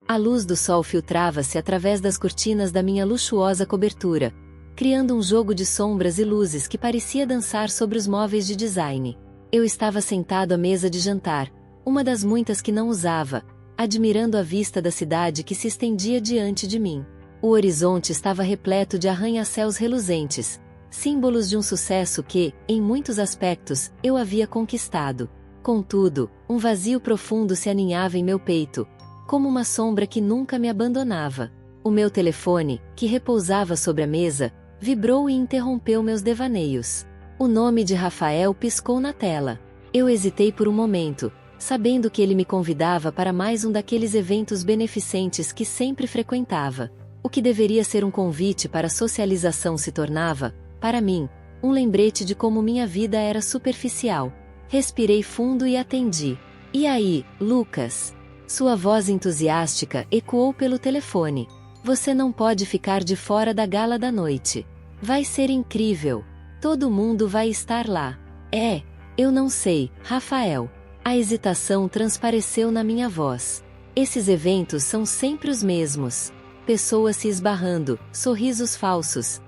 A luz do sol filtrava-se através das cortinas da minha luxuosa cobertura, criando um jogo de sombras e luzes que parecia dançar sobre os móveis de design. Eu estava sentado à mesa de jantar, uma das muitas que não usava, admirando a vista da cidade que se estendia diante de mim. O horizonte estava repleto de arranha-céus reluzentes, símbolos de um sucesso que, em muitos aspectos, eu havia conquistado. Contudo, um vazio profundo se aninhava em meu peito, como uma sombra que nunca me abandonava. O meu telefone, que repousava sobre a mesa, vibrou e interrompeu meus devaneios. O nome de Rafael piscou na tela. Eu hesitei por um momento, sabendo que ele me convidava para mais um daqueles eventos beneficentes que sempre frequentava. O que deveria ser um convite para socialização se tornava, para mim, um lembrete de como minha vida era superficial. Respirei fundo e atendi. "E aí, Lucas?" Sua voz entusiástica ecoou pelo telefone. "Você não pode ficar de fora da gala da noite. Vai ser incrível. Todo mundo vai estar lá." Eu não sei, Rafael." A hesitação transpareceu na minha voz. "Esses eventos são sempre os mesmos. Pessoas se esbarrando, sorrisos falsos."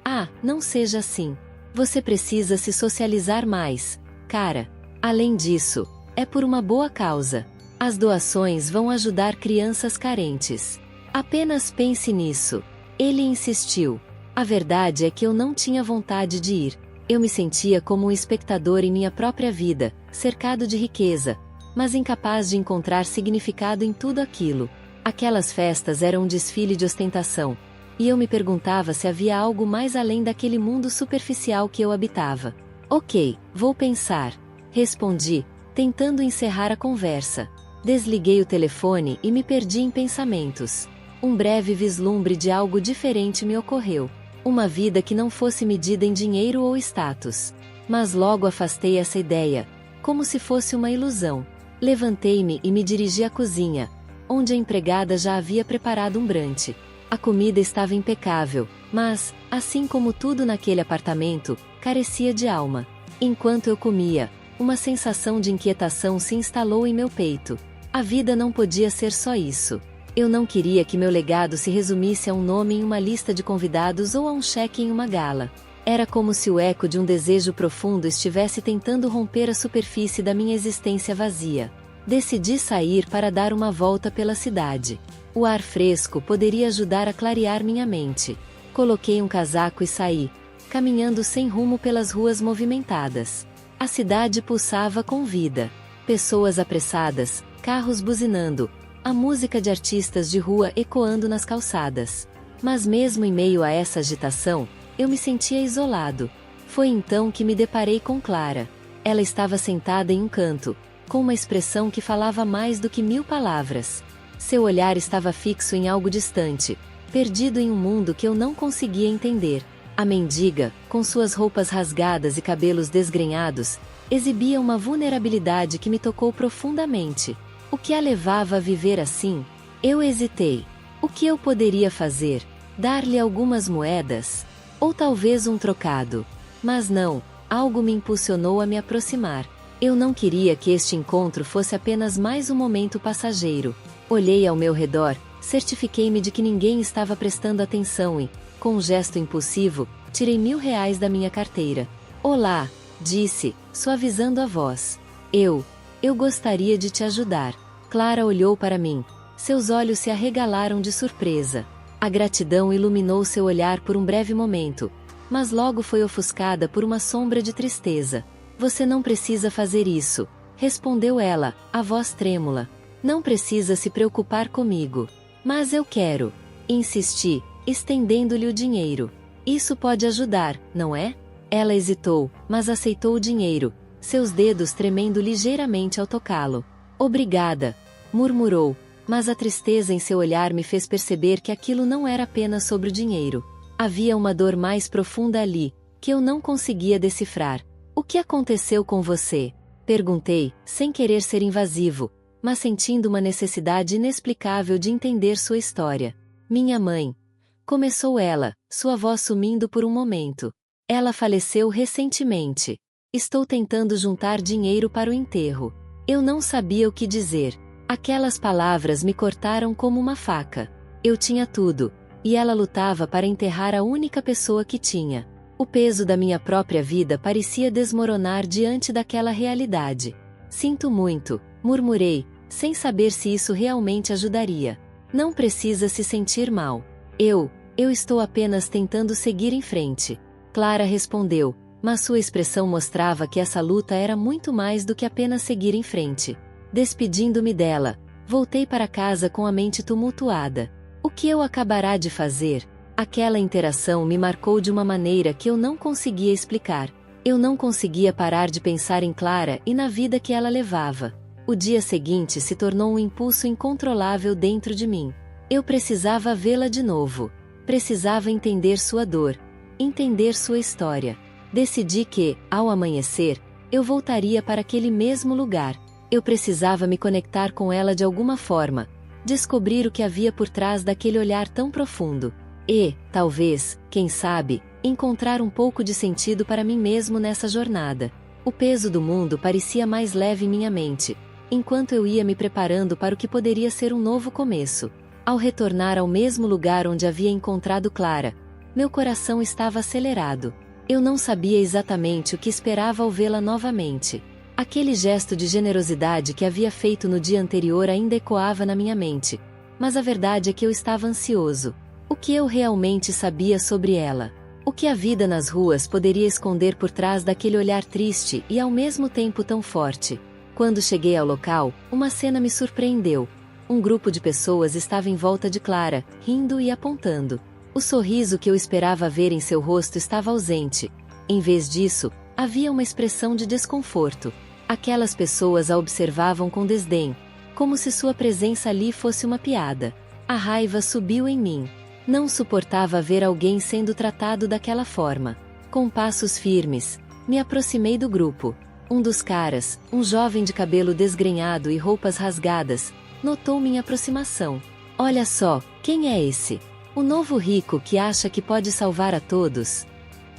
"Ah, não seja assim. Você precisa se socializar mais, cara. Além disso, é por uma boa causa. As doações vão ajudar crianças carentes. Apenas pense nisso." Ele insistiu. A verdade é que eu não tinha vontade de ir. Eu me sentia como um espectador em minha própria vida, cercado de riqueza, mas incapaz de encontrar significado em tudo aquilo. Aquelas festas eram um desfile de ostentação, e eu me perguntava se havia algo mais além daquele mundo superficial que eu habitava. "Ok, vou pensar", respondi, tentando encerrar a conversa. Desliguei o telefone e me perdi em pensamentos. Um breve vislumbre de algo diferente me ocorreu. Uma vida que não fosse medida em dinheiro ou status. Mas logo afastei essa ideia, como se fosse uma ilusão. Levantei-me e me dirigi à cozinha, onde a empregada já havia preparado um brunch. A comida estava impecável, mas, assim como tudo naquele apartamento, carecia de alma. Enquanto eu comia, uma sensação de inquietação se instalou em meu peito. A vida não podia ser só isso. Eu não queria que meu legado se resumisse a um nome em uma lista de convidados ou a um cheque em uma gala. Era como se o eco de um desejo profundo estivesse tentando romper a superfície da minha existência vazia. Decidi sair para dar uma volta pela cidade. O ar fresco poderia ajudar a clarear minha mente. Coloquei um casaco e saí, caminhando sem rumo pelas ruas movimentadas. A cidade pulsava com vida. Pessoas apressadas, carros buzinando, a música de artistas de rua ecoando nas calçadas. Mas mesmo em meio a essa agitação, eu me sentia isolado. Foi então que me deparei com Clara. Ela estava sentada em um canto, com uma expressão que falava mais do que 1000 palavras. Seu olhar estava fixo em algo distante, perdido em um mundo que eu não conseguia entender. A mendiga, com suas roupas rasgadas e cabelos desgrenhados, exibia uma vulnerabilidade que me tocou profundamente. O que a levava a viver assim? Eu hesitei. O que eu poderia fazer? Dar-lhe algumas moedas? Ou talvez um trocado? Mas não, algo me impulsionou a me aproximar. Eu não queria que este encontro fosse apenas mais um momento passageiro. Olhei ao meu redor, certifiquei-me de que ninguém estava prestando atenção e, com um gesto impulsivo, tirei R$ 1000 da minha carteira. "Olá", disse, suavizando a voz. Eu gostaria de te ajudar." Clara olhou para mim. Seus olhos se arregalaram de surpresa. A gratidão iluminou seu olhar por um breve momento, mas logo foi ofuscada por uma sombra de tristeza. "Você não precisa fazer isso", respondeu ela, a voz trêmula. "Não precisa se preocupar comigo." "Mas eu quero", insisti, estendendo-lhe o dinheiro. "Isso pode ajudar, não é?" Ela hesitou, mas aceitou o dinheiro, seus dedos tremendo ligeiramente ao tocá-lo. "Obrigada", murmurou, mas a tristeza em seu olhar me fez perceber que aquilo não era apenas sobre o dinheiro. Havia uma dor mais profunda ali, que eu não conseguia decifrar. "O que aconteceu com você?" perguntei, sem querer ser invasivo, mas sentindo uma necessidade inexplicável de entender sua história. "Minha mãe", começou ela, sua voz sumindo por um momento. "Ela faleceu recentemente. Estou tentando juntar dinheiro para o enterro." Eu não sabia o que dizer. Aquelas palavras me cortaram como uma faca. Eu tinha tudo, e ela lutava para enterrar a única pessoa que tinha. O peso da minha própria vida parecia desmoronar diante daquela realidade. Sinto muito, murmurei, sem saber se isso realmente ajudaria. Não precisa se sentir mal. Eu estou apenas tentando seguir em frente. Clara respondeu, mas sua expressão mostrava que essa luta era muito mais do que apenas seguir em frente. Despedindo-me dela, voltei para casa com a mente tumultuada. O que eu acabará de fazer? Aquela interação me marcou de uma maneira que eu não conseguia explicar. Eu não conseguia parar de pensar em Clara e na vida que ela levava. O dia seguinte se tornou um impulso incontrolável dentro de mim. Eu precisava vê-la de novo. Precisava entender sua dor. Entender sua história. Decidi que, ao amanhecer, eu voltaria para aquele mesmo lugar. Eu precisava me conectar com ela de alguma forma. Descobrir o que havia por trás daquele olhar tão profundo. E, talvez, quem sabe, encontrar um pouco de sentido para mim mesmo nessa jornada. O peso do mundo parecia mais leve em minha mente, enquanto eu ia me preparando para o que poderia ser um novo começo. Ao retornar ao mesmo lugar onde havia encontrado Clara, meu coração estava acelerado. Eu não sabia exatamente o que esperava ao vê-la novamente. Aquele gesto de generosidade que havia feito no dia anterior ainda ecoava na minha mente. Mas a verdade é que eu estava ansioso. O que eu realmente sabia sobre ela? O que a vida nas ruas poderia esconder por trás daquele olhar triste e ao mesmo tempo tão forte? Quando cheguei ao local, uma cena me surpreendeu. Um grupo de pessoas estava em volta de Clara, rindo e apontando. O sorriso que eu esperava ver em seu rosto estava ausente. Em vez disso, havia uma expressão de desconforto. Aquelas pessoas a observavam com desdém, como se sua presença ali fosse uma piada. A raiva subiu em mim. Não suportava ver alguém sendo tratado daquela forma. Com passos firmes, me aproximei do grupo. Um dos caras, um jovem de cabelo desgrenhado e roupas rasgadas, notou minha aproximação. Olha só, quem é esse? O novo rico que acha que pode salvar a todos?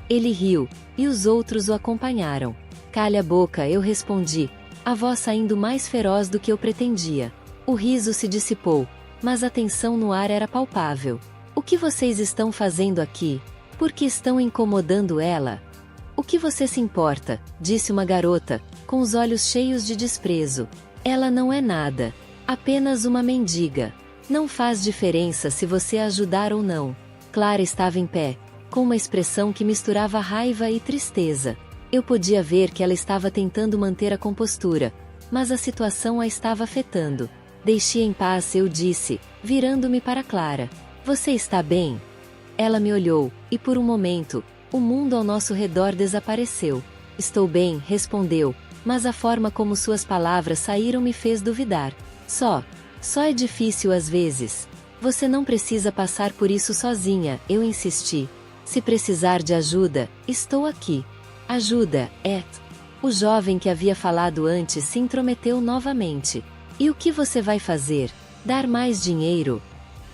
Ele riu, e os outros o acompanharam. Calha a boca, eu respondi, a voz saindo mais feroz do que eu pretendia. O riso se dissipou, mas a tensão no ar era palpável. O que vocês estão fazendo aqui? Por que estão incomodando ela? O que você se importa? Disse uma garota, com os olhos cheios de desprezo. Ela não é nada. Apenas uma mendiga. Não faz diferença se você a ajudar ou não. Clara estava em pé, com uma expressão que misturava raiva e tristeza. Eu podia ver que ela estava tentando manter a compostura, mas a situação a estava afetando. Deixe em paz, eu disse, virando-me para Clara. Você está bem? Ela me olhou, e por um momento, o mundo ao nosso redor desapareceu. Estou bem, respondeu, mas a forma como suas palavras saíram me fez duvidar. Só é difícil às vezes. Você não precisa passar por isso sozinha, eu insisti. Se precisar de ajuda, estou aqui. Ajuda, O jovem que havia falado antes se intrometeu novamente. E o que você vai fazer? Dar mais dinheiro?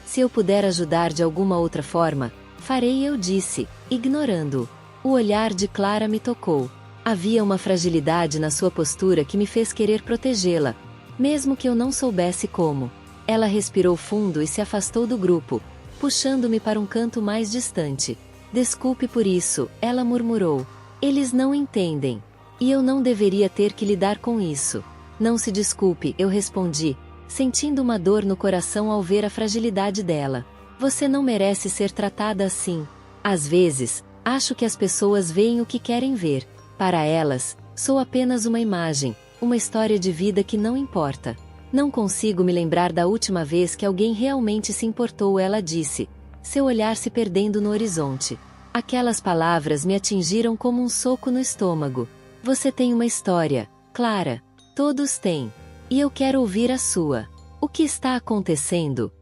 Se eu puder ajudar de alguma outra forma, farei, eu disse, ignorando-o. O olhar de Clara me tocou. Havia uma fragilidade na sua postura que me fez querer protegê-la, mesmo que eu não soubesse como. Ela respirou fundo e se afastou do grupo, puxando-me para um canto mais distante. Desculpe por isso, ela murmurou. Eles não entendem. E eu não deveria ter que lidar com isso. Não se desculpe, eu respondi, sentindo uma dor no coração ao ver a fragilidade dela. Você não merece ser tratada assim. Às vezes, acho que as pessoas veem o que querem ver. Para elas, sou apenas uma imagem, uma história de vida que não importa. Não consigo me lembrar da última vez que alguém realmente se importou, ela disse, seu olhar se perdendo no horizonte. Aquelas palavras me atingiram como um soco no estômago. Você tem uma história, Clara. Todos têm. E eu quero ouvir a sua. O que está acontecendo?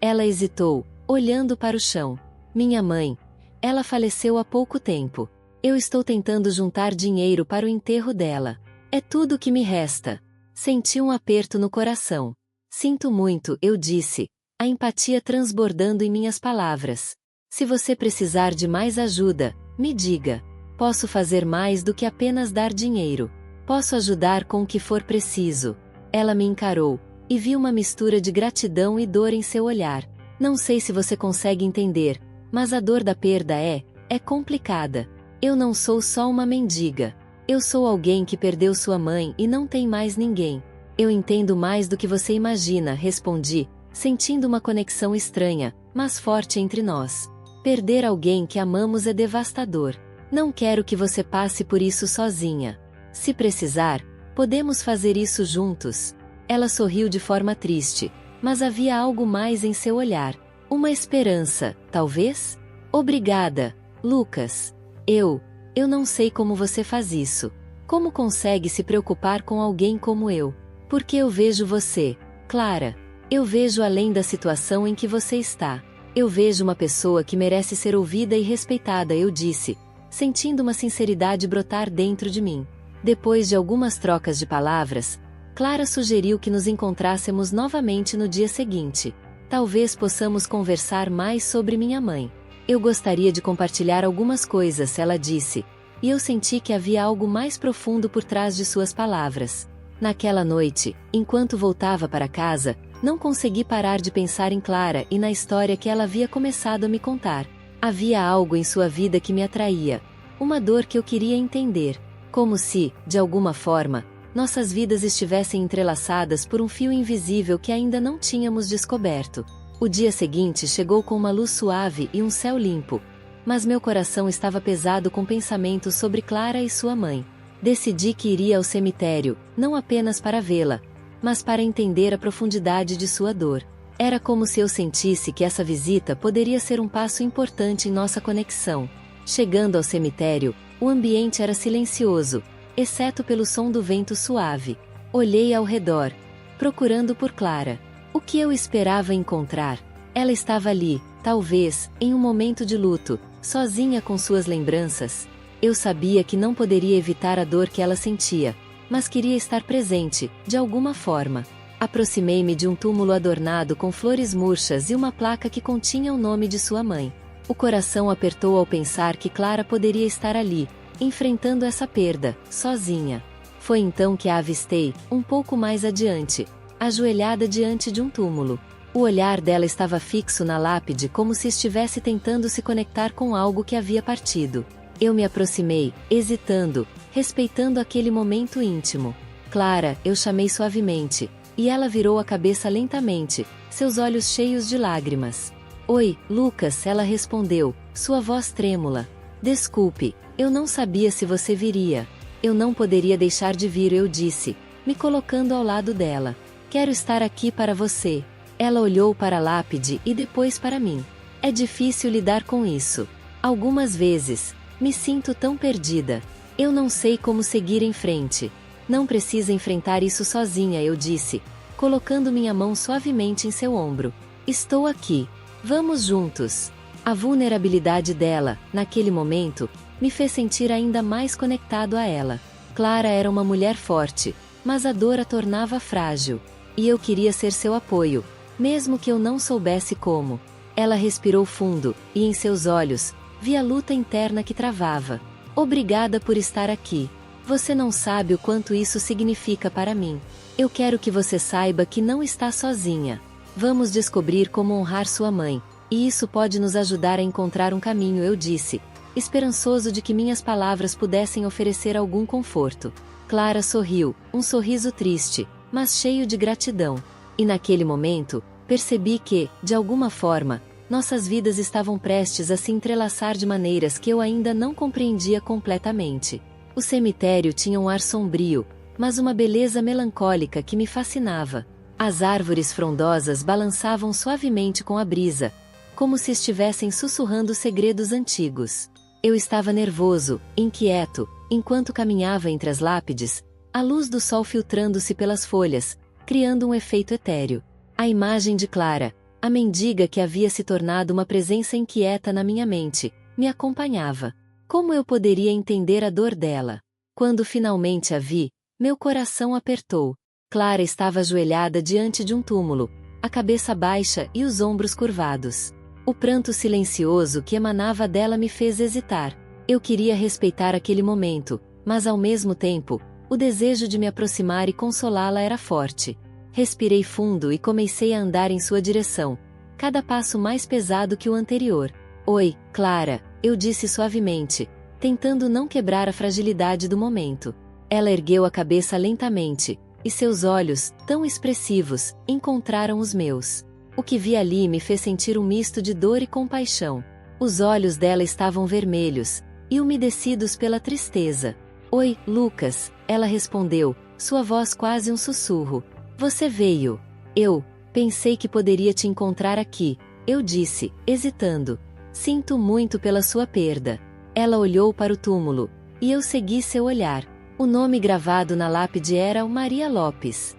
Ela hesitou, olhando para o chão. Minha mãe. Ela faleceu há pouco tempo. Eu estou tentando juntar dinheiro para o enterro dela. É tudo o que me resta. Senti um aperto no coração. Sinto muito, eu disse, a empatia transbordando em minhas palavras. Se você precisar de mais ajuda, me diga. Posso fazer mais do que apenas dar dinheiro. Posso ajudar com o que for preciso. Ela me encarou, e vi uma mistura de gratidão e dor em seu olhar. Não sei se você consegue entender, mas a dor da perda é complicada. Eu não sou só uma mendiga. Eu sou alguém que perdeu sua mãe e não tem mais ninguém. Eu entendo mais do que você imagina, respondi, sentindo uma conexão estranha, mas forte entre nós. Perder alguém que amamos é devastador. Não quero que você passe por isso sozinha. Se precisar, podemos fazer isso juntos. Ela sorriu de forma triste, mas havia algo mais em seu olhar. Uma esperança, talvez? Obrigada, Lucas. Eu não sei como você faz isso. Como consegue se preocupar com alguém como eu? Porque eu vejo você, Clara. Eu vejo além da situação em que você está. Eu vejo uma pessoa que merece ser ouvida e respeitada, eu disse, sentindo uma sinceridade brotar dentro de mim. Depois de algumas trocas de palavras, Clara sugeriu que nos encontrássemos novamente no dia seguinte. Talvez possamos conversar mais sobre minha mãe. Eu gostaria de compartilhar algumas coisas, ela disse, e eu senti que havia algo mais profundo por trás de suas palavras. Naquela noite, enquanto voltava para casa, não consegui parar de pensar em Clara e na história que ela havia começado a me contar. Havia algo em sua vida que me atraía, uma dor que eu queria entender, como se, de alguma forma, nossas vidas estivessem entrelaçadas por um fio invisível que ainda não tínhamos descoberto. O dia seguinte chegou com uma luz suave e um céu limpo, mas meu coração estava pesado com pensamentos sobre Clara e sua mãe. Decidi que iria ao cemitério, não apenas para vê-la, mas para entender a profundidade de sua dor. Era como se eu sentisse que essa visita poderia ser um passo importante em nossa conexão. Chegando ao cemitério, o ambiente era silencioso, exceto pelo som do vento suave. Olhei ao redor, procurando por Clara. O que eu esperava encontrar? Ela estava ali, talvez, em um momento de luto, sozinha com suas lembranças. Eu sabia que não poderia evitar a dor que ela sentia, mas queria estar presente, de alguma forma. Aproximei-me de um túmulo adornado com flores murchas e uma placa que continha o nome de sua mãe. O coração apertou ao pensar que Clara poderia estar ali, enfrentando essa perda, sozinha. Foi então que a avistei, um pouco mais adiante, ajoelhada diante de um túmulo. O olhar dela estava fixo na lápide como se estivesse tentando se conectar com algo que havia partido. Eu me aproximei, hesitando, respeitando aquele momento íntimo. Clara, eu chamei suavemente, e ela virou a cabeça lentamente, seus olhos cheios de lágrimas. Oi, Lucas, ela respondeu, sua voz trêmula. Desculpe, eu não sabia se você viria. Eu não poderia deixar de vir, eu disse, me colocando ao lado dela. Quero estar aqui para você. Ela olhou para a lápide e depois para mim. É difícil lidar com isso. Algumas vezes, me sinto tão perdida. Eu não sei como seguir em frente. Não precisa enfrentar isso sozinha, eu disse, colocando minha mão suavemente em seu ombro. Estou aqui. Vamos juntos. A vulnerabilidade dela, naquele momento, me fez sentir ainda mais conectado a ela. Clara era uma mulher forte, mas a dor a tornava frágil. E eu queria ser seu apoio, mesmo que eu não soubesse como. Ela respirou fundo, e em seus olhos, vi a luta interna que travava. Obrigada por estar aqui. Você não sabe o quanto isso significa para mim. Eu quero que você saiba que não está sozinha. Vamos descobrir como honrar sua mãe, e isso pode nos ajudar a encontrar um caminho, eu disse, esperançoso de que minhas palavras pudessem oferecer algum conforto. Clara sorriu, um sorriso triste, mas cheio de gratidão. E naquele momento, percebi que, de alguma forma, nossas vidas estavam prestes a se entrelaçar de maneiras que eu ainda não compreendia completamente. O cemitério tinha um ar sombrio, mas uma beleza melancólica que me fascinava. As árvores frondosas balançavam suavemente com a brisa, como se estivessem sussurrando segredos antigos. Eu estava nervoso, inquieto, enquanto caminhava entre as lápides, a luz do sol filtrando-se pelas folhas, criando um efeito etéreo. A imagem de Clara, a mendiga que havia se tornado uma presença inquieta na minha mente, me acompanhava. Como eu poderia entender a dor dela? Quando finalmente a vi, meu coração apertou. Clara estava ajoelhada diante de um túmulo, a cabeça baixa e os ombros curvados. O pranto silencioso que emanava dela me fez hesitar. Eu queria respeitar aquele momento, mas ao mesmo tempo, o desejo de me aproximar e consolá-la era forte. Respirei fundo e comecei a andar em sua direção, cada passo mais pesado que o anterior. Oi, Clara, eu disse suavemente, tentando não quebrar a fragilidade do momento. Ela ergueu a cabeça lentamente, e seus olhos, tão expressivos, encontraram os meus. O que vi ali me fez sentir um misto de dor e compaixão. Os olhos dela estavam vermelhos, e umedecidos pela tristeza. Oi, Lucas, ela respondeu, sua voz quase um sussurro. Você veio. Eu pensei que poderia te encontrar aqui, eu disse, hesitando. Sinto muito pela sua perda. Ela olhou para o túmulo, e eu segui seu olhar. O nome gravado na lápide era o Maria Lopes.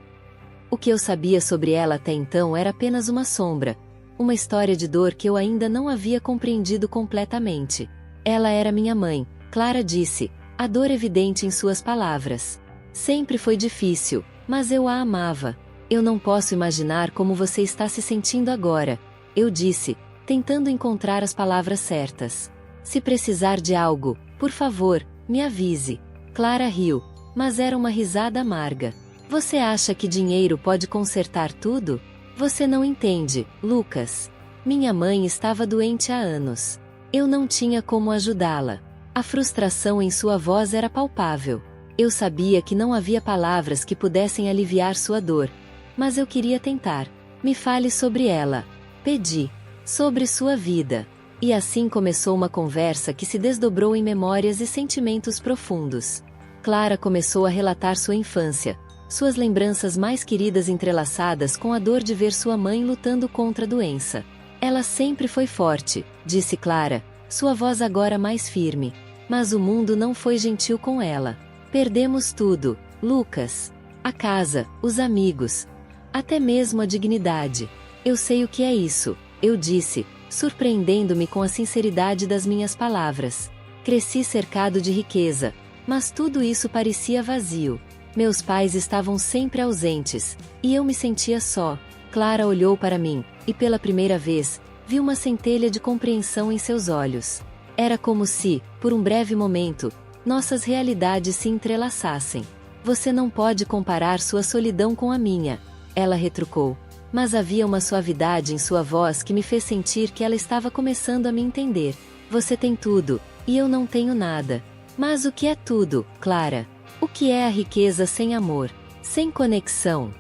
O que eu sabia sobre ela até então era apenas uma sombra, uma história de dor que eu ainda não havia compreendido completamente. Ela era minha mãe, Clara disse, a dor evidente em suas palavras. Sempre foi difícil, mas eu a amava. Eu não posso imaginar como você está se sentindo agora, eu disse, tentando encontrar as palavras certas. Se precisar de algo, por favor, me avise. Clara riu, mas era uma risada amarga. Você acha que dinheiro pode consertar tudo? Você não entende, Lucas. Minha mãe estava doente há anos. Eu não tinha como ajudá-la. A frustração em sua voz era palpável. Eu sabia que não havia palavras que pudessem aliviar sua dor. Mas eu queria tentar. Me fale sobre ela. Pedi. Sobre sua vida. E assim começou uma conversa que se desdobrou em memórias e sentimentos profundos. Clara começou a relatar sua infância, suas lembranças mais queridas entrelaçadas com a dor de ver sua mãe lutando contra a doença. Ela sempre foi forte, disse Clara, sua voz agora mais firme. Mas o mundo não foi gentil com ela. Perdemos tudo, Lucas. A casa, os amigos. Até mesmo a dignidade. Eu sei o que é isso, eu disse, surpreendendo-me com a sinceridade das minhas palavras. Cresci cercado de riqueza, mas tudo isso parecia vazio. Meus pais estavam sempre ausentes, e eu me sentia só. Clara olhou para mim, e pela primeira vez, vi uma centelha de compreensão em seus olhos. Era como se, por um breve momento, nossas realidades se entrelaçassem. Você não pode comparar sua solidão com a minha, ela retrucou. Mas havia uma suavidade em sua voz que me fez sentir que ela estava começando a me entender. Você tem tudo, e eu não tenho nada. Mas o que é tudo, Clara? O que é a riqueza sem amor? Sem conexão?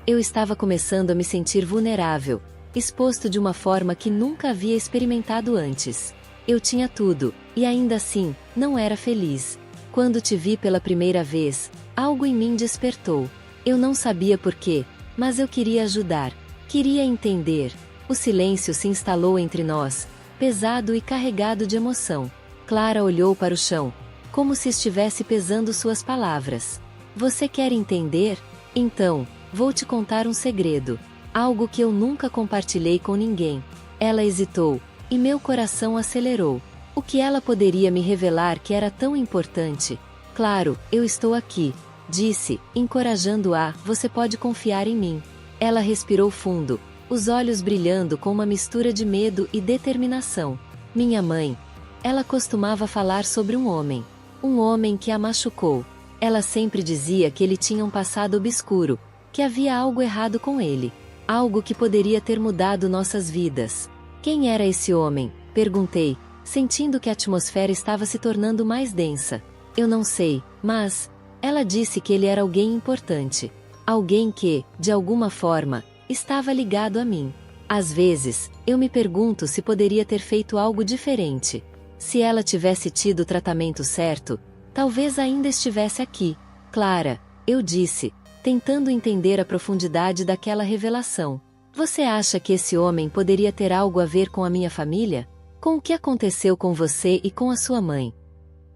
Eu estava começando a me sentir vulnerável, exposto de uma forma que nunca havia experimentado antes. Eu tinha tudo, e ainda assim, não era feliz. Quando te vi pela primeira vez, algo em mim despertou. Eu não sabia porquê, mas eu queria ajudar. Queria entender. O silêncio se instalou entre nós, pesado e carregado de emoção. Clara olhou para o chão, como se estivesse pesando suas palavras. Você quer entender? Então, vou te contar um segredo. Algo que eu nunca compartilhei com ninguém. Ela hesitou, e meu coração acelerou. O que ela poderia me revelar que era tão importante? Claro, eu estou aqui, disse, encorajando-a, você pode confiar em mim. Ela respirou fundo, os olhos brilhando com uma mistura de medo e determinação. Minha mãe. Ela costumava falar sobre um homem que a machucou. Ela sempre dizia que ele tinha um passado obscuro, que havia algo errado com ele. Algo que poderia ter mudado nossas vidas. Quem era esse homem? Perguntei, sentindo que a atmosfera estava se tornando mais densa. Eu não sei, mas... Ela disse que ele era alguém importante. Alguém que, de alguma forma, estava ligado a mim. Às vezes, eu me pergunto se poderia ter feito algo diferente. Se ela tivesse tido o tratamento certo, talvez ainda estivesse aqui. Clara, eu disse, tentando entender a profundidade daquela revelação. Você acha que esse homem poderia ter algo a ver com a minha família? Com o que aconteceu com você e com a sua mãe?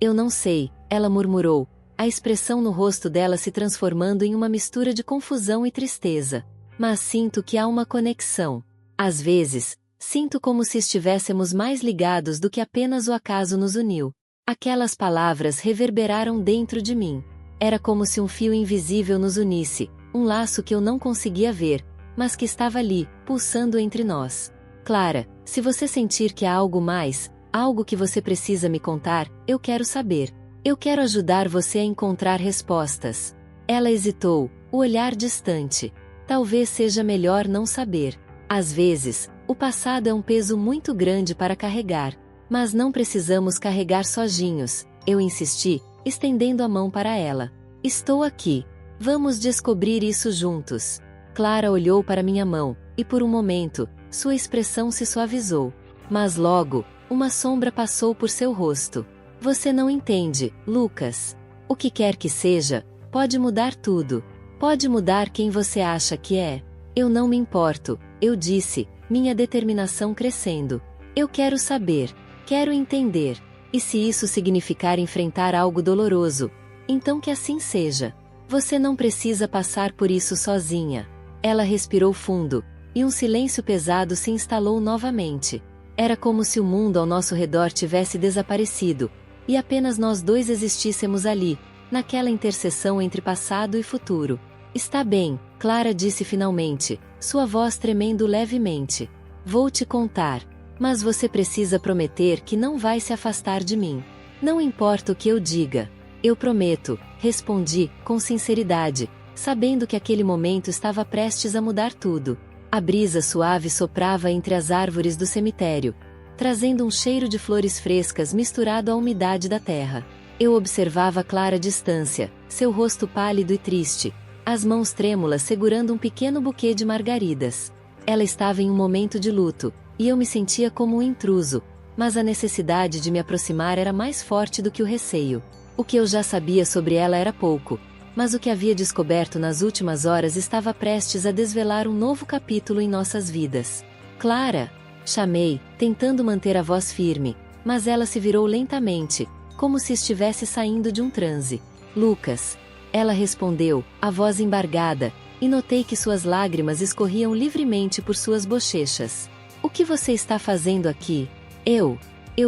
Eu não sei, ela murmurou, a expressão no rosto dela se transformando em uma mistura de confusão e tristeza. Mas sinto que há uma conexão. Às vezes, sinto como se estivéssemos mais ligados do que apenas o acaso nos uniu. Aquelas palavras reverberaram dentro de mim. Era como se um fio invisível nos unisse, um laço que eu não conseguia ver, mas que estava ali, pulsando entre nós. Clara, se você sentir que há algo mais, algo que você precisa me contar, eu quero saber. Eu quero ajudar você a encontrar respostas. Ela hesitou, o olhar distante. Talvez seja melhor não saber. Às vezes, o passado é um peso muito grande para carregar. Mas não precisamos carregar sozinhos, eu insisti, estendendo a mão para ela. Estou aqui. Vamos descobrir isso juntos. Clara olhou para minha mão, e por um momento, sua expressão se suavizou. Mas logo, uma sombra passou por seu rosto. Você não entende, Lucas. O que quer que seja, pode mudar tudo. Pode mudar quem você acha que é. Eu não me importo, eu disse, minha determinação crescendo. Eu quero saber, quero entender. E se isso significar enfrentar algo doloroso, então que assim seja. Você não precisa passar por isso sozinha. Ela respirou fundo, e um silêncio pesado se instalou novamente. Era como se o mundo ao nosso redor tivesse desaparecido, e apenas nós dois existíssemos ali, naquela interseção entre passado e futuro. Está bem, Clara disse finalmente, sua voz tremendo levemente. Vou te contar. Mas você precisa prometer que não vai se afastar de mim. Não importa o que eu diga. Eu prometo, respondi, com sinceridade, sabendo que aquele momento estava prestes a mudar tudo. A brisa suave soprava entre as árvores do cemitério, trazendo um cheiro de flores frescas misturado à umidade da terra. Eu observava Clara à distância, seu rosto pálido e triste, as mãos trêmulas segurando um pequeno buquê de margaridas. Ela estava em um momento de luto, e eu me sentia como um intruso, mas a necessidade de me aproximar era mais forte do que o receio. O que eu já sabia sobre ela era pouco, mas o que havia descoberto nas últimas horas estava prestes a desvelar um novo capítulo em nossas vidas. Clara! Chamei, tentando manter a voz firme, mas ela se virou lentamente, como se estivesse saindo de um transe. Lucas! Ela respondeu, a voz embargada, e notei que suas lágrimas escorriam livremente por suas bochechas. O que você está fazendo aqui? Eu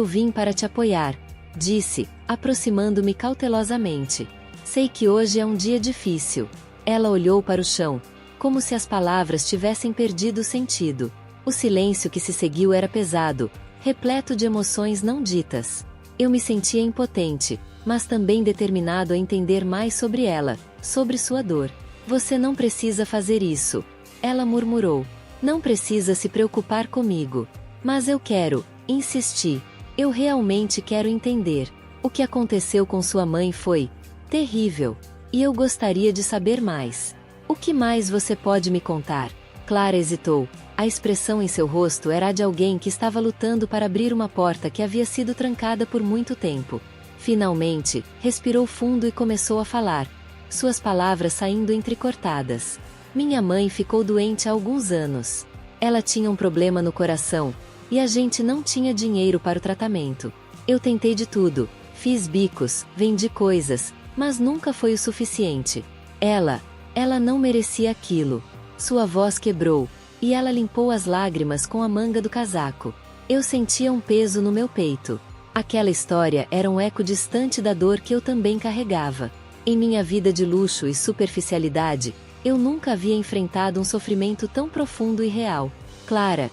vim para te apoiar, disse, aproximando-me cautelosamente. Sei que hoje é um dia difícil. Ela olhou para o chão, como se as palavras tivessem perdido sentido. O silêncio que se seguiu era pesado, repleto de emoções não ditas. Eu me sentia impotente, mas também determinado a entender mais sobre ela, sobre sua dor. Você não precisa fazer isso, ela murmurou. Não precisa se preocupar comigo. Mas eu quero, insisti. Eu realmente quero entender. O que aconteceu com sua mãe foi terrível. E eu gostaria de saber mais. O que mais você pode me contar? Clara hesitou. A expressão em seu rosto era a de alguém que estava lutando para abrir uma porta que havia sido trancada por muito tempo. Finalmente, respirou fundo e começou a falar. Suas palavras saindo entrecortadas. Minha mãe ficou doente há alguns anos. Ela tinha um problema no coração, e a gente não tinha dinheiro para o tratamento. Eu tentei de tudo, fiz bicos, vendi coisas, mas nunca foi o suficiente. Ela não merecia aquilo. Sua voz quebrou, e ela limpou as lágrimas com a manga do casaco. Eu sentia um peso no meu peito. Aquela história era um eco distante da dor que eu também carregava. Em minha vida de luxo e superficialidade, eu nunca havia enfrentado um sofrimento tão profundo e real. Clara,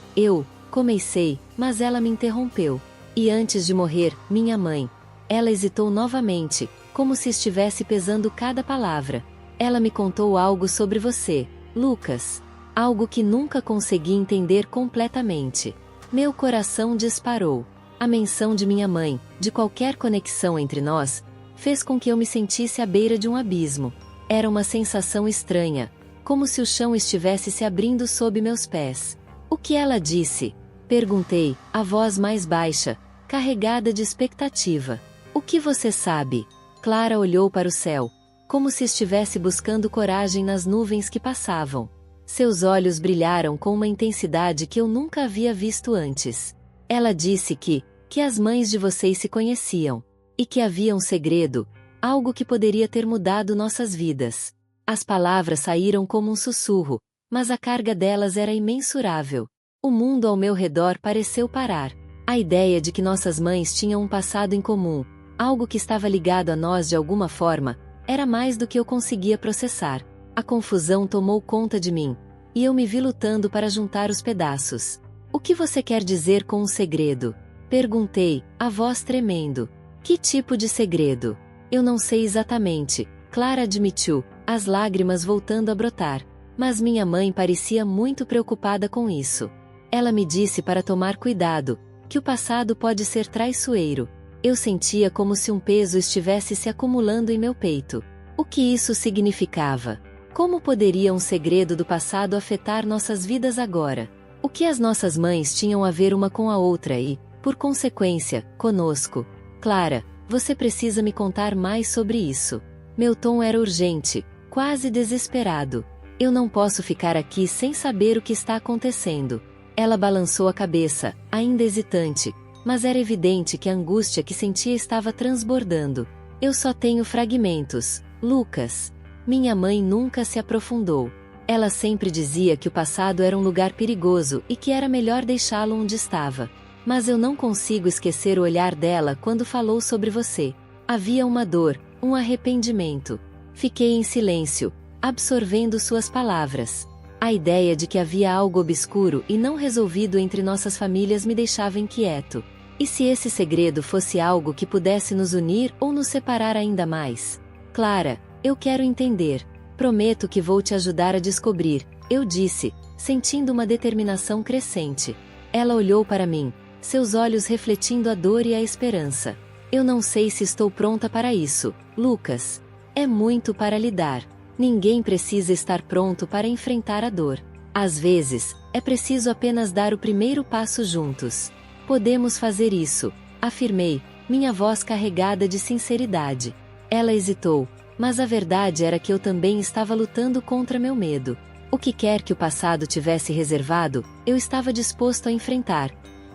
comecei, mas ela me interrompeu. E antes de morrer, minha mãe. Ela hesitou novamente, como se estivesse pesando cada palavra. Ela me contou algo sobre você, Lucas. Algo que nunca consegui entender completamente. Meu coração disparou. A menção de minha mãe, de qualquer conexão entre nós, fez com que eu me sentisse à beira de um abismo. Era uma sensação estranha, como se o chão estivesse se abrindo sob meus pés. O que ela disse? Perguntei, a voz mais baixa, carregada de expectativa. O que você sabe? Clara olhou para o céu, como se estivesse buscando coragem nas nuvens que passavam. Seus olhos brilharam com uma intensidade que eu nunca havia visto antes. Ela disse que as mães de vocês se conheciam, e que havia um segredo, algo que poderia ter mudado nossas vidas. As palavras saíram como um sussurro, mas a carga delas era imensurável. O mundo ao meu redor pareceu parar. A ideia de que nossas mães tinham um passado em comum, algo que estava ligado a nós de alguma forma, era mais do que eu conseguia processar. A confusão tomou conta de mim, e eu me vi lutando para juntar os pedaços. O que você quer dizer com um segredo? Perguntei, a voz tremendo. Que tipo de segredo? Eu não sei exatamente, Clara admitiu, as lágrimas voltando a brotar. Mas minha mãe parecia muito preocupada com isso. Ela me disse para tomar cuidado, que o passado pode ser traiçoeiro. Eu sentia como se um peso estivesse se acumulando em meu peito. O que isso significava? Como poderia um segredo do passado afetar nossas vidas agora? O que as nossas mães tinham a ver uma com a outra e, por consequência, conosco? Clara, você precisa me contar mais sobre isso. Meu tom era urgente, quase desesperado. Eu não posso ficar aqui sem saber o que está acontecendo. Ela balançou a cabeça, ainda hesitante, mas era evidente que a angústia que sentia estava transbordando. Eu só tenho fragmentos, Lucas. Minha mãe nunca se aprofundou. Ela sempre dizia que o passado era um lugar perigoso e que era melhor deixá-lo onde estava. Mas eu não consigo esquecer o olhar dela quando falou sobre você. Havia uma dor, um arrependimento. Fiquei em silêncio, absorvendo suas palavras. A ideia de que havia algo obscuro e não resolvido entre nossas famílias me deixava inquieto. E se esse segredo fosse algo que pudesse nos unir ou nos separar ainda mais? Clara, eu quero entender. Prometo que vou te ajudar a descobrir, eu disse, sentindo uma determinação crescente. Ela olhou para mim, seus olhos refletindo a dor e a esperança. Eu não sei se estou pronta para isso, Lucas. É muito para lidar. Ninguém precisa estar pronto para enfrentar a dor. Às vezes, é preciso apenas dar o primeiro passo juntos. Podemos fazer isso, afirmei, minha voz carregada de sinceridade. Ela hesitou. Mas a verdade era que eu também estava lutando contra meu medo. O que quer que o passado tivesse reservado, eu estava disposto a enfrentar,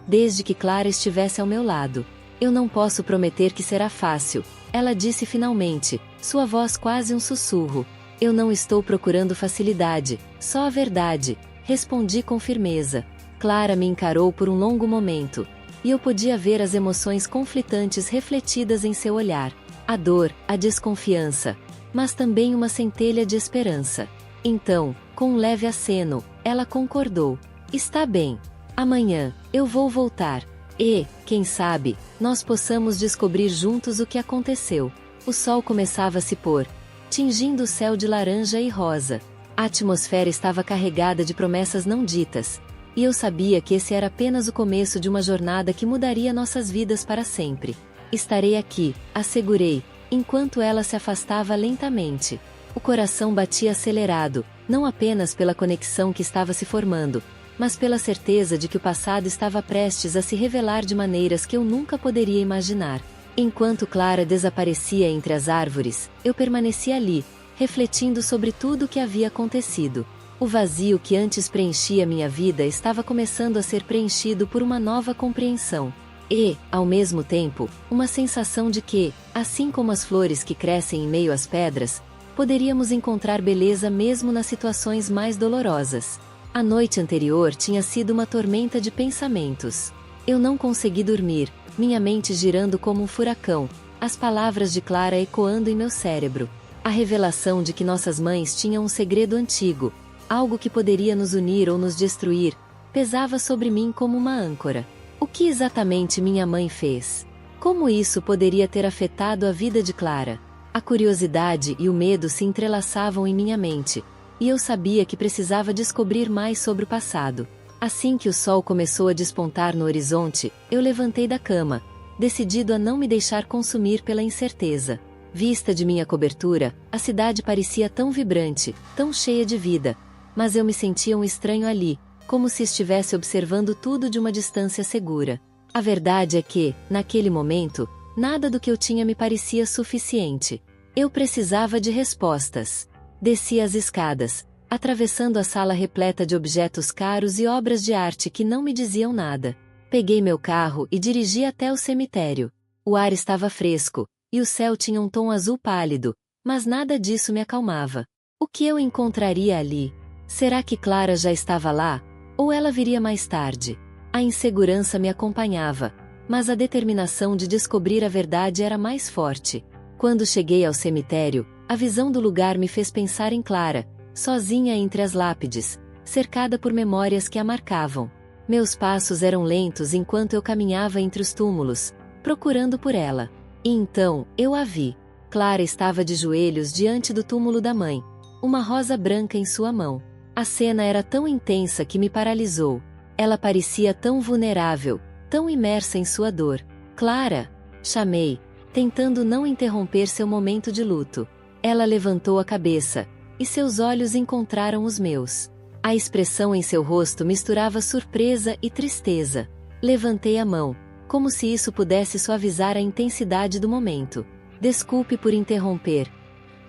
desde que Clara estivesse ao meu lado. Eu não posso prometer que será fácil, ela disse finalmente, sua voz quase um sussurro. Eu não estou procurando facilidade, só a verdade, respondi com firmeza. Clara me encarou por um longo momento, e eu podia ver as emoções conflitantes refletidas em seu olhar. A dor, a desconfiança, mas também uma centelha de esperança. Então, com um leve aceno, ela concordou. Está bem. Amanhã, eu vou voltar. E, quem sabe, nós possamos descobrir juntos o que aconteceu. O sol começava a se pôr, tingindo o céu de laranja e rosa. A atmosfera estava carregada de promessas não ditas, e eu sabia que esse era apenas o começo de uma jornada que mudaria nossas vidas para sempre. Estarei aqui, assegurei, enquanto ela se afastava lentamente. O coração batia acelerado, não apenas pela conexão que estava se formando, mas pela certeza de que o passado estava prestes a se revelar de maneiras que eu nunca poderia imaginar. Enquanto Clara desaparecia entre as árvores, eu permaneci ali, refletindo sobre tudo o que havia acontecido. O vazio que antes preenchia minha vida estava começando a ser preenchido por uma nova compreensão. E, ao mesmo tempo, uma sensação de que, assim como as flores que crescem em meio às pedras, poderíamos encontrar beleza mesmo nas situações mais dolorosas. A noite anterior tinha sido uma tormenta de pensamentos. Eu não consegui dormir, minha mente girando como um furacão, as palavras de Clara ecoando em meu cérebro. A revelação de que nossas mães tinham um segredo antigo, algo que poderia nos unir ou nos destruir, pesava sobre mim como uma âncora. O que exatamente minha mãe fez? Como isso poderia ter afetado a vida de Clara? A curiosidade e o medo se entrelaçavam em minha mente, e eu sabia que precisava descobrir mais sobre o passado. Assim que o sol começou a despontar no horizonte, eu levantei da cama, decidido a não me deixar consumir pela incerteza. Vista de minha cobertura, a cidade parecia tão vibrante, tão cheia de vida, mas eu me sentia um estranho ali, como se estivesse observando tudo de uma distância segura. A verdade é que, naquele momento, nada do que eu tinha me parecia suficiente. Eu precisava de respostas. Desci as escadas, atravessando a sala repleta de objetos caros e obras de arte que não me diziam nada. Peguei meu carro e dirigi até o cemitério. O ar estava fresco, e o céu tinha um tom azul pálido, mas nada disso me acalmava. O que eu encontraria ali? Será que Clara já estava lá? Ou ela viria mais tarde? A insegurança me acompanhava, mas a determinação de descobrir a verdade era mais forte. Quando cheguei ao cemitério, a visão do lugar me fez pensar em Clara, sozinha entre as lápides, cercada por memórias que a marcavam. Meus passos eram lentos enquanto eu caminhava entre os túmulos, procurando por ela. E então, eu a vi. Clara estava de joelhos diante do túmulo da mãe, uma rosa branca em sua mão. A cena era tão intensa que me paralisou. Ela parecia tão vulnerável, tão imersa em sua dor. Clara! Chamei, tentando não interromper seu momento de luto. Ela levantou a cabeça, e seus olhos encontraram os meus. A expressão em seu rosto misturava surpresa e tristeza. Levantei a mão, como se isso pudesse suavizar a intensidade do momento. Desculpe por interromper.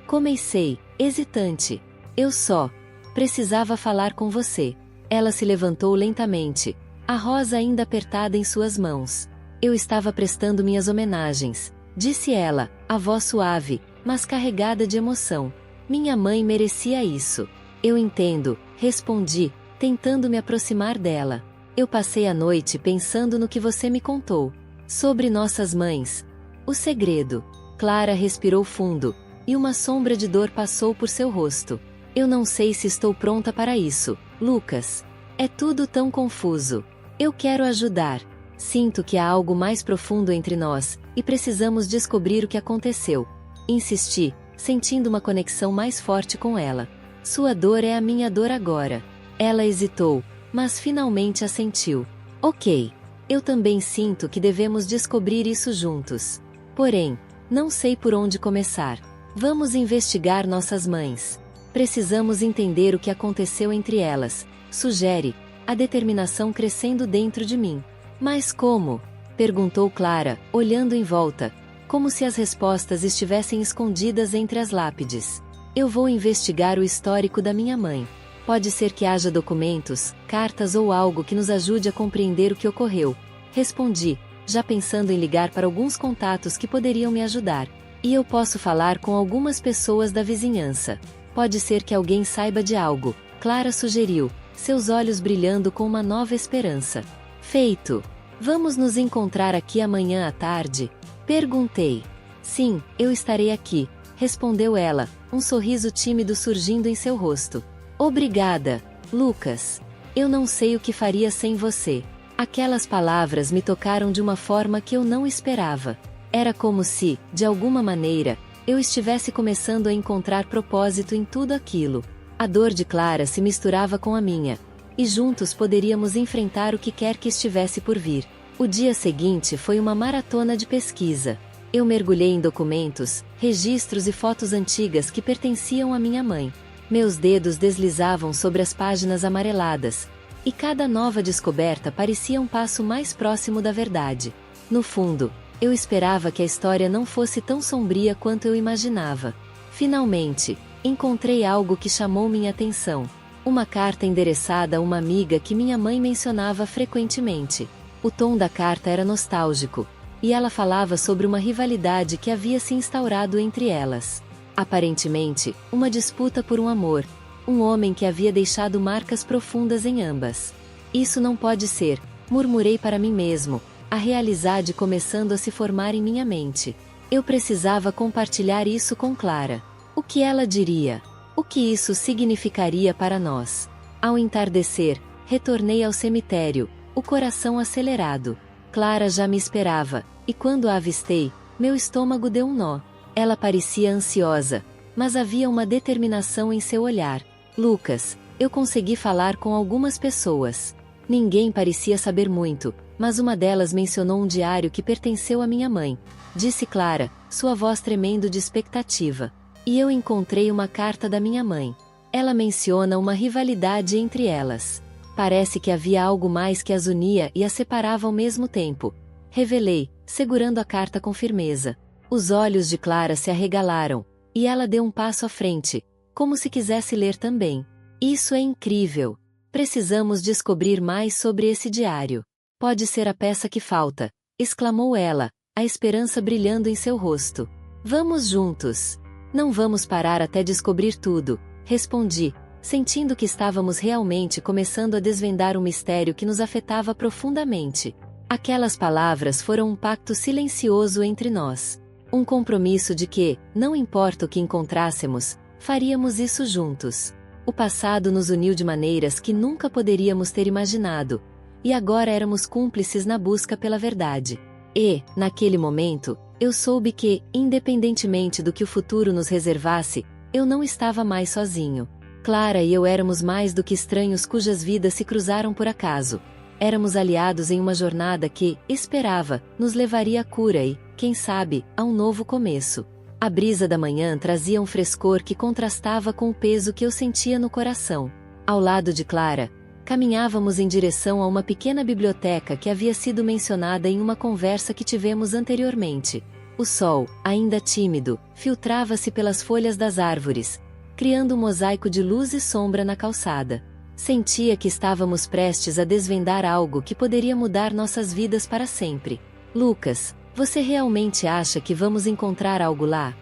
Comecei, hesitante. Eu só precisava falar com você. Ela se levantou lentamente, a rosa ainda apertada em suas mãos. Eu estava prestando minhas homenagens, disse ela, a voz suave, mas carregada de emoção. Minha mãe merecia isso. Eu entendo, respondi, tentando me aproximar dela. Eu passei a noite pensando no que você me contou. Sobre nossas mães. O segredo. Clara respirou fundo, e uma sombra de dor passou por seu rosto. Eu não sei se estou pronta para isso, Lucas. É tudo tão confuso. Eu quero ajudar. Sinto que há algo mais profundo entre nós, e precisamos descobrir o que aconteceu. Insisti, sentindo uma conexão mais forte com ela. Sua dor é a minha dor agora. Ela hesitou, mas finalmente assentiu. Ok. Eu também sinto que devemos descobrir isso juntos. Porém, não sei por onde começar. Vamos investigar nossas mães. Precisamos entender o que aconteceu entre elas, sugere, a determinação crescendo dentro de mim. Mas como? Perguntou Clara, olhando em volta, como se as respostas estivessem escondidas entre as lápides. Eu vou investigar o histórico da minha mãe. Pode ser que haja documentos, cartas ou algo que nos ajude a compreender o que ocorreu. Respondi, já pensando em ligar para alguns contatos que poderiam me ajudar. E eu posso falar com algumas pessoas da vizinhança. Pode ser que alguém saiba de algo, Clara sugeriu, seus olhos brilhando com uma nova esperança. Feito! Vamos nos encontrar aqui amanhã à tarde? Perguntei. Sim, eu estarei aqui, respondeu ela, um sorriso tímido surgindo em seu rosto. Obrigada, Lucas. Eu não sei o que faria sem você. Aquelas palavras me tocaram de uma forma que eu não esperava. Era como se, de alguma maneira, eu estivesse começando a encontrar propósito em tudo aquilo. A dor de Clara se misturava com a minha, e juntos poderíamos enfrentar o que quer que estivesse por vir. O dia seguinte foi uma maratona de pesquisa. Eu mergulhei em documentos, registros e fotos antigas que pertenciam à minha mãe. Meus dedos deslizavam sobre as páginas amareladas, e cada nova descoberta parecia um passo mais próximo da verdade. No fundo, eu esperava que a história não fosse tão sombria quanto eu imaginava. Finalmente, encontrei algo que chamou minha atenção. Uma carta endereçada a uma amiga que minha mãe mencionava frequentemente. O tom da carta era nostálgico, e ela falava sobre uma rivalidade que havia se instaurado entre elas. Aparentemente, uma disputa por um amor, um homem que havia deixado marcas profundas em ambas. Isso não pode ser, murmurei para mim mesmo, a realidade começando a se formar em minha mente. Eu precisava compartilhar isso com Clara. O que ela diria? O que isso significaria para nós? Ao entardecer, retornei ao cemitério, o coração acelerado. Clara já me esperava, e quando a avistei, meu estômago deu um nó. Ela parecia ansiosa, mas havia uma determinação em seu olhar. Lucas, eu consegui falar com algumas pessoas. Ninguém parecia saber muito, mas uma delas mencionou um diário que pertenceu à minha mãe, disse Clara, sua voz tremendo de expectativa. E eu encontrei uma carta da minha mãe. Ela menciona uma rivalidade entre elas. Parece que havia algo mais que as unia e as separava ao mesmo tempo. Revelei, segurando a carta com firmeza. Os olhos de Clara se arregalaram, e ela deu um passo à frente, como se quisesse ler também. Isso é incrível. Precisamos descobrir mais sobre esse diário. Pode ser a peça que falta, exclamou ela, a esperança brilhando em seu rosto. Vamos juntos. Não vamos parar até descobrir tudo, respondi, sentindo que estávamos realmente começando a desvendar um mistério que nos afetava profundamente. Aquelas palavras foram um pacto silencioso entre nós. Um compromisso de que, não importa o que encontrássemos, faríamos isso juntos. O passado nos uniu de maneiras que nunca poderíamos ter imaginado, e agora éramos cúmplices na busca pela verdade. E, naquele momento, eu soube que, independentemente do que o futuro nos reservasse, eu não estava mais sozinho. Clara e eu éramos mais do que estranhos cujas vidas se cruzaram por acaso. Éramos aliados em uma jornada que, esperava, nos levaria à cura e, quem sabe, a um novo começo. A brisa da manhã trazia um frescor que contrastava com o peso que eu sentia no coração. Ao lado de Clara, caminhávamos em direção a uma pequena biblioteca que havia sido mencionada em uma conversa que tivemos anteriormente. O sol, ainda tímido, filtrava-se pelas folhas das árvores, criando um mosaico de luz e sombra na calçada. Sentia que estávamos prestes a desvendar algo que poderia mudar nossas vidas para sempre. Lucas, você realmente acha que vamos encontrar algo lá?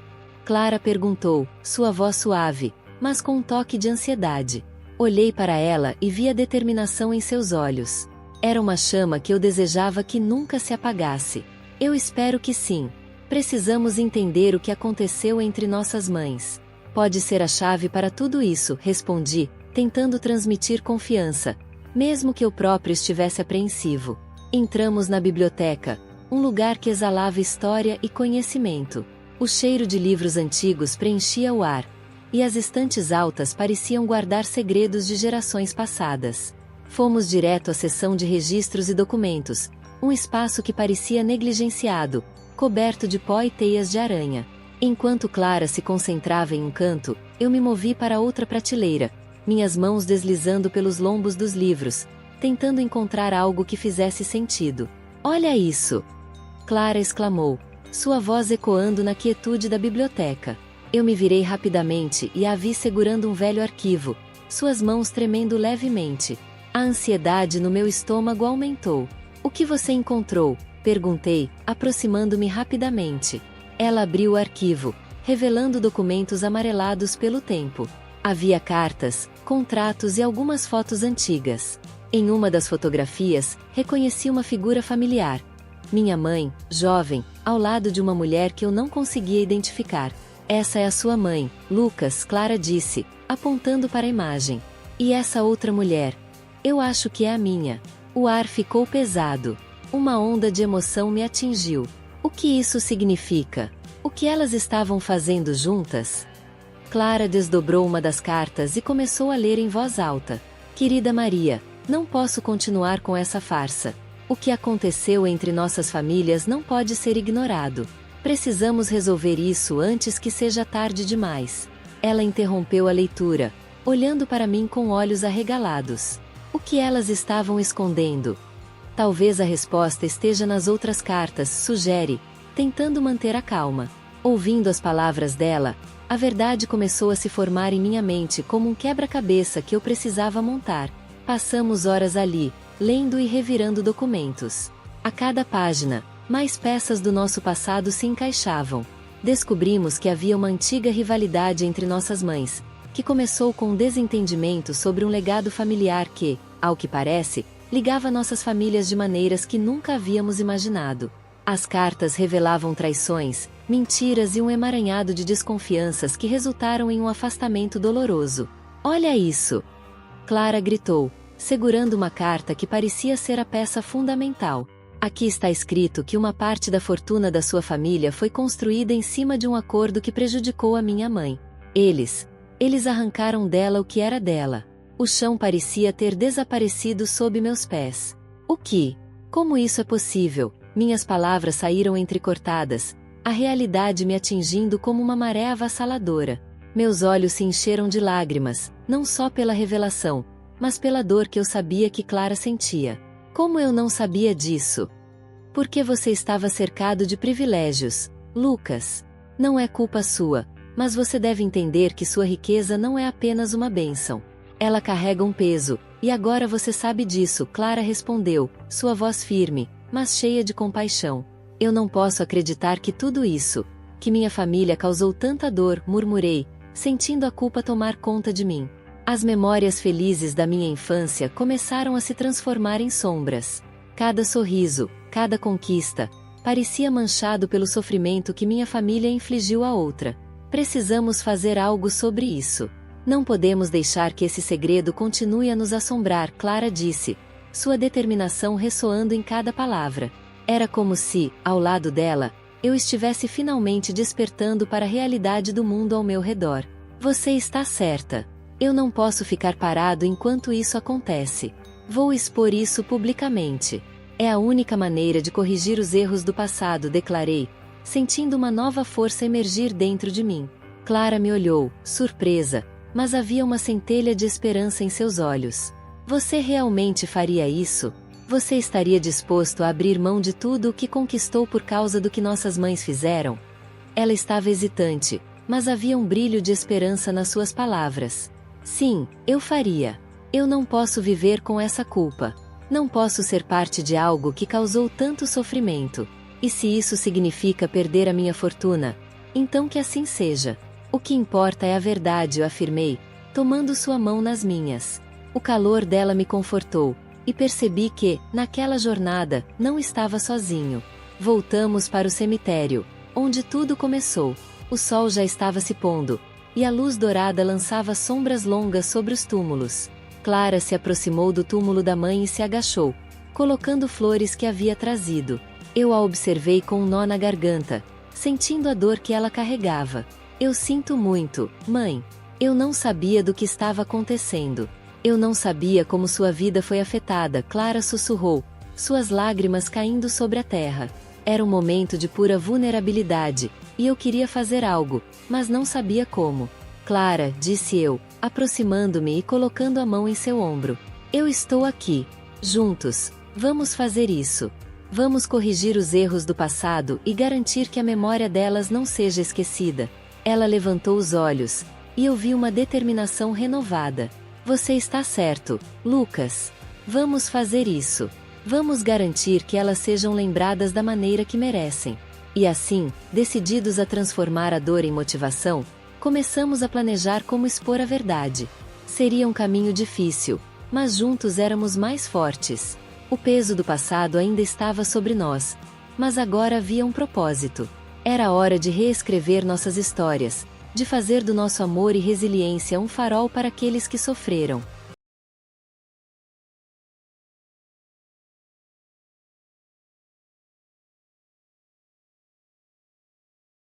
Clara perguntou, sua voz suave, mas com um toque de ansiedade. Olhei para ela e vi a determinação em seus olhos. Era uma chama que eu desejava que nunca se apagasse. Eu espero que sim. Precisamos entender o que aconteceu entre nossas mães. Pode ser a chave para tudo isso, respondi, tentando transmitir confiança, mesmo que eu próprio estivesse apreensivo. Entramos na biblioteca, um lugar que exalava história e conhecimento. O cheiro de livros antigos preenchia o ar, e as estantes altas pareciam guardar segredos de gerações passadas. Fomos direto à seção de registros e documentos, um espaço que parecia negligenciado, coberto de pó e teias de aranha. Enquanto Clara se concentrava em um canto, eu me movi para outra prateleira, minhas mãos deslizando pelos lombos dos livros, tentando encontrar algo que fizesse sentido. Olha isso! Clara exclamou, sua voz ecoando na quietude da biblioteca. Eu me virei rapidamente e a vi segurando um velho arquivo, suas mãos tremendo levemente. A ansiedade no meu estômago aumentou. O que você encontrou? Perguntei, aproximando-me rapidamente. Ela abriu o arquivo, revelando documentos amarelados pelo tempo. Havia cartas, contratos e algumas fotos antigas. Em uma das fotografias, reconheci uma figura familiar. Minha mãe, jovem, ao lado de uma mulher que eu não conseguia identificar. Essa é a sua mãe, Lucas, Clara disse, apontando para a imagem. E essa outra mulher? Eu acho que é a minha. O ar ficou pesado. Uma onda de emoção me atingiu. O que isso significa? O que elas estavam fazendo juntas? Clara desdobrou uma das cartas e começou a ler em voz alta. Querida Maria, não posso continuar com essa farsa. O que aconteceu entre nossas famílias não pode ser ignorado. Precisamos resolver isso antes que seja tarde demais. Ela interrompeu a leitura, olhando para mim com olhos arregalados. O que elas estavam escondendo? Talvez a resposta esteja nas outras cartas, sugere, tentando manter a calma. Ouvindo as palavras dela, a verdade começou a se formar em minha mente como um quebra-cabeça que eu precisava montar. Passamos horas ali, lendo e revirando documentos. A cada página, mais peças do nosso passado se encaixavam. Descobrimos que havia uma antiga rivalidade entre nossas mães, que começou com um desentendimento sobre um legado familiar que, ao que parece, ligava nossas famílias de maneiras que nunca havíamos imaginado. As cartas revelavam traições, mentiras e um emaranhado de desconfianças que resultaram em um afastamento doloroso. Olha isso! Clara gritou, segurando uma carta que parecia ser a peça fundamental. Aqui está escrito que uma parte da fortuna da sua família foi construída em cima de um acordo que prejudicou a minha mãe. Eles arrancaram dela o que era dela. O chão parecia ter desaparecido sob meus pés. O que? Como isso é possível? Minhas palavras saíram entrecortadas, a realidade me atingindo como uma maré avassaladora. Meus olhos se encheram de lágrimas, não só pela revelação, mas pela dor que eu sabia que Clara sentia. Como eu não sabia disso? Porque você estava cercado de privilégios, Lucas. Não é culpa sua, mas você deve entender que sua riqueza não é apenas uma bênção. Ela carrega um peso, e agora você sabe disso, Clara respondeu, sua voz firme, mas cheia de compaixão. Eu não posso acreditar que tudo isso, que minha família causou tanta dor, murmurei, sentindo a culpa tomar conta de mim. As memórias felizes da minha infância começaram a se transformar em sombras. Cada sorriso, cada conquista, parecia manchado pelo sofrimento que minha família infligiu à outra. Precisamos fazer algo sobre isso. Não podemos deixar que esse segredo continue a nos assombrar, Clara disse, sua determinação ressoando em cada palavra. Era como se, ao lado dela, eu estivesse finalmente despertando para a realidade do mundo ao meu redor. Você está certa. Eu não posso ficar parado enquanto isso acontece. Vou expor isso publicamente. É a única maneira de corrigir os erros do passado, declarei, sentindo uma nova força emergir dentro de mim. Clara me olhou, surpresa, mas havia uma centelha de esperança em seus olhos. Você realmente faria isso? Você estaria disposto a abrir mão de tudo o que conquistou por causa do que nossas mães fizeram? Ela estava hesitante, mas havia um brilho de esperança nas suas palavras. Sim, eu faria. Eu não posso viver com essa culpa. Não posso ser parte de algo que causou tanto sofrimento. E se isso significa perder a minha fortuna, então que assim seja. O que importa é a verdade, eu afirmei, tomando sua mão nas minhas. O calor dela me confortou, e percebi que, naquela jornada, não estava sozinho. Voltamos para o cemitério, onde tudo começou. O sol já estava se pondo, e a luz dourada lançava sombras longas sobre os túmulos. Clara se aproximou do túmulo da mãe e se agachou, colocando flores que havia trazido. Eu a observei com um nó na garganta, sentindo a dor que ela carregava. Eu sinto muito, mãe. Eu não sabia do que estava acontecendo. Eu não sabia como sua vida foi afetada, Clara sussurrou, suas lágrimas caindo sobre a terra. Era um momento de pura vulnerabilidade, e eu queria fazer algo, mas não sabia como. Clara, disse eu, aproximando-me e colocando a mão em seu ombro. Eu estou aqui. Juntos, vamos fazer isso. Vamos corrigir os erros do passado e garantir que a memória delas não seja esquecida. Ela levantou os olhos, e eu vi uma determinação renovada. Você está certo, Lucas. Vamos fazer isso. Vamos garantir que elas sejam lembradas da maneira que merecem. E assim, decididos a transformar a dor em motivação, começamos a planejar como expor a verdade. Seria um caminho difícil, mas juntos éramos mais fortes. O peso do passado ainda estava sobre nós, mas agora havia um propósito. Era hora de reescrever nossas histórias, de fazer do nosso amor e resiliência um farol para aqueles que sofreram.